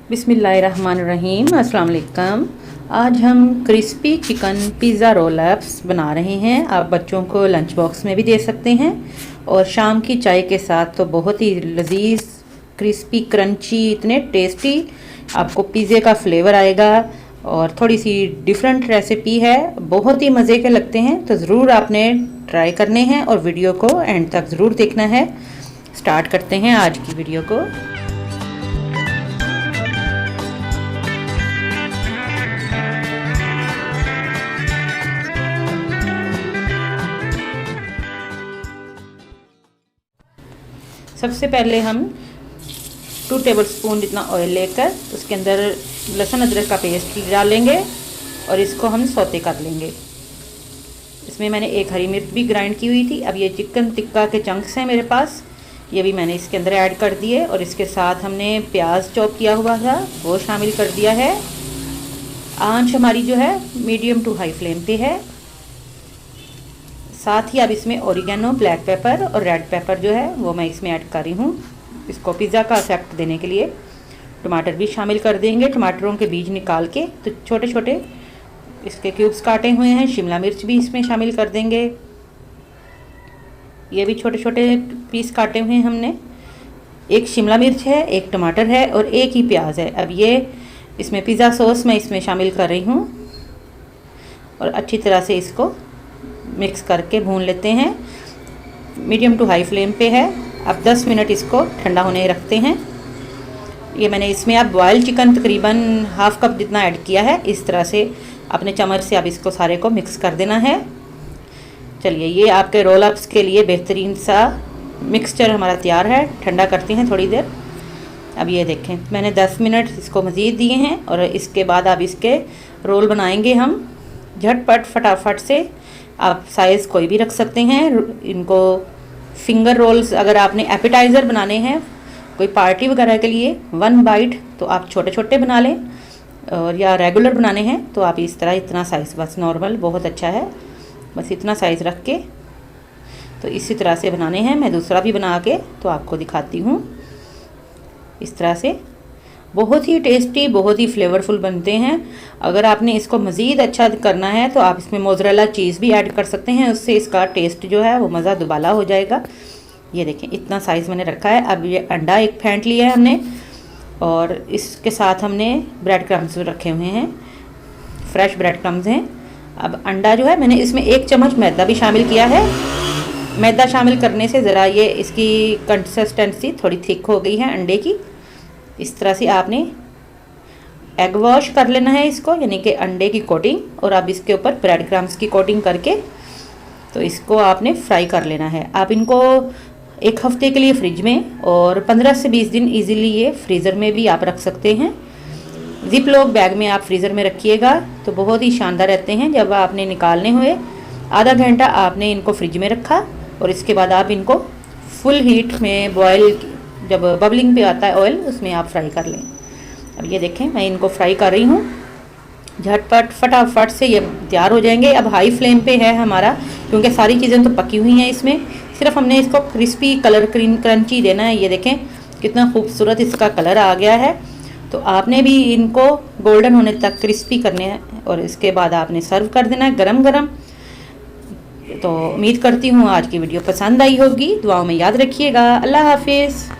बिस्मिल्लाहिर्रहमानिर्रहीम। अस्सलाम वालेकुम। आज हम crispy chicken pizza roll ups बना रहे हैं। आप बच्चों को लंच बॉक्स में भी दे सकते हैं और शाम की चाय के साथ तो बहुत ही लजीज, क्रिस्पी, क्रंची, इतने टेस्टी आपको पिज़्ज़े का फ्लेवर आएगा। और थोड़ी सी डिफरेंट रेसिपी है, बहुत ही मज़े के लगते हैं, तो ज़रूर आपने ट्राई करने हैं और वीडियो को एंड तक ज़रूर देखना है। स्टार्ट करते हैं आज की वीडियो को। सबसे पहले हम 2 टेबलस्पून जितना ऑयल लेकर उसके अंदर लहसुन अदरक का पेस्ट डालेंगे और इसको हम सौते कर लेंगे। इसमें मैंने एक हरी मिर्च भी ग्राइंड की हुई थी। अब ये चिकन टिक्का के चंक्स हैं मेरे पास, ये भी मैंने इसके अंदर ऐड कर दिए और इसके साथ हमने प्याज चॉप किया हुआ था वो शामिल कर दिया है। आंच हमारी जो है मीडियम टू हाई फ्लेम पे है। साथ ही अब इसमें ओरिगेनो, ब्लैक पेपर और रेड पेपर जो है वो मैं इसमें ऐड कर रही हूँ, इसको पिज़्ज़ा का इफेक्ट देने के लिए। टमाटर भी शामिल कर देंगे, टमाटरों के बीज निकाल के तो छोटे छोटे इसके क्यूब्स काटे हुए हैं। शिमला मिर्च भी इसमें शामिल कर देंगे, ये भी छोटे छोटे पीस काटे हुए हैं हमने। एक शिमला मिर्च है, एक टमाटर है और एक ही प्याज है। अब ये इसमें पिज़्ज़ा सॉस मैं इसमें शामिल कर रही हूँ और अच्छी तरह से इसको मिक्स करके भून लेते हैं। मीडियम टू हाई फ्लेम पे है। अब 10 मिनट इसको ठंडा होने रखते हैं। ये मैंने इसमें अब बॉयल चिकन तकरीबन हाफ कप जितना ऐड किया है। इस तरह से अपने चम्मच से अब इसको सारे को मिक्स कर देना है। चलिए, ये आपके रोल अप्स के लिए बेहतरीन सा मिक्सचर हमारा तैयार है। ठंडा करते हैं थोड़ी देर। अब ये देखें, मैंने 10 मिनट इसको मज़ीद दिए हैं और इसके बाद अब इसके रोल बनाएंगे हम झटपट फटाफट से। आप साइज़ कोई भी रख सकते हैं इनको। फिंगर रोल्स अगर आपने एपेटाइज़र बनाने हैं कोई पार्टी वगैरह के लिए 1 बाइट, तो आप छोटे छोटे बना लें, और या रेगुलर बनाने हैं तो आप इस तरह इतना साइज़, बस नॉर्मल बहुत अच्छा है, बस इतना साइज़ रख के तो इसी तरह से बनाने हैं। मैं दूसरा भी बना के तो आपको दिखाती हूँ। इस तरह से बहुत ही टेस्टी, बहुत ही फ्लेवरफुल बनते हैं। अगर आपने इसको मज़ीद अच्छा करना है तो आप इसमें मोज़रेला चीज़ भी ऐड कर सकते हैं, उससे इसका टेस्ट जो है वो मज़ा दुबाला हो जाएगा। ये देखें, इतना साइज़ मैंने रखा है। अब ये अंडा एक फेंट लिया है हमने और इसके साथ हमने ब्रेड क्रम्स रखे हुए हैं, फ्रेश ब्रेड क्रम्स हैं। अब अंडा जो है मैंने इसमें 1 चम्मच मैदा भी शामिल किया है। मैदा शामिल करने से ज़रा ये इसकी कंसिस्टेंसी थोड़ी थिक हो गई है अंडे की। इस तरह से आपने एग वॉश कर लेना है इसको, यानी कि अंडे की कोटिंग, और अब इसके ऊपर ब्रेड क्रम्स की कोटिंग करके तो इसको आपने फ्राई कर लेना है। आप इनको 1 हफ्ते के लिए फ्रिज में और 15 से 20 दिन इजीली ये फ्रीज़र में भी आप रख सकते हैं। जिप लॉक बैग में आप फ्रीज़र में रखिएगा तो बहुत ही शानदार रहते हैं। जब आपने निकालने हुए आधा घंटा आपने इनको फ्रिज में रखा और इसके बाद आप इनको फुल हीट में बॉयल, जब बबलिंग पे आता है ऑयल, उसमें आप फ्राई कर लें। अब ये देखें, मैं इनको फ्राई कर रही हूँ। झटपट फटाफट से ये तैयार हो जाएंगे। अब हाई फ्लेम पे है हमारा, क्योंकि सारी चीज़ें तो पकी हुई हैं इसमें, सिर्फ हमने इसको क्रिस्पी कलर क्रंची देना है। ये देखें कितना खूबसूरत इसका कलर आ गया है। तो आपने भी इनको गोल्डन होने तक क्रिस्पी करने हैं और इसके बाद आपने सर्व कर देना है गरम गरम। तो उम्मीद करती हूँ आज की वीडियो पसंद आई होगी। दुआओं में याद रखिएगा। अल्लाह हाफिज़।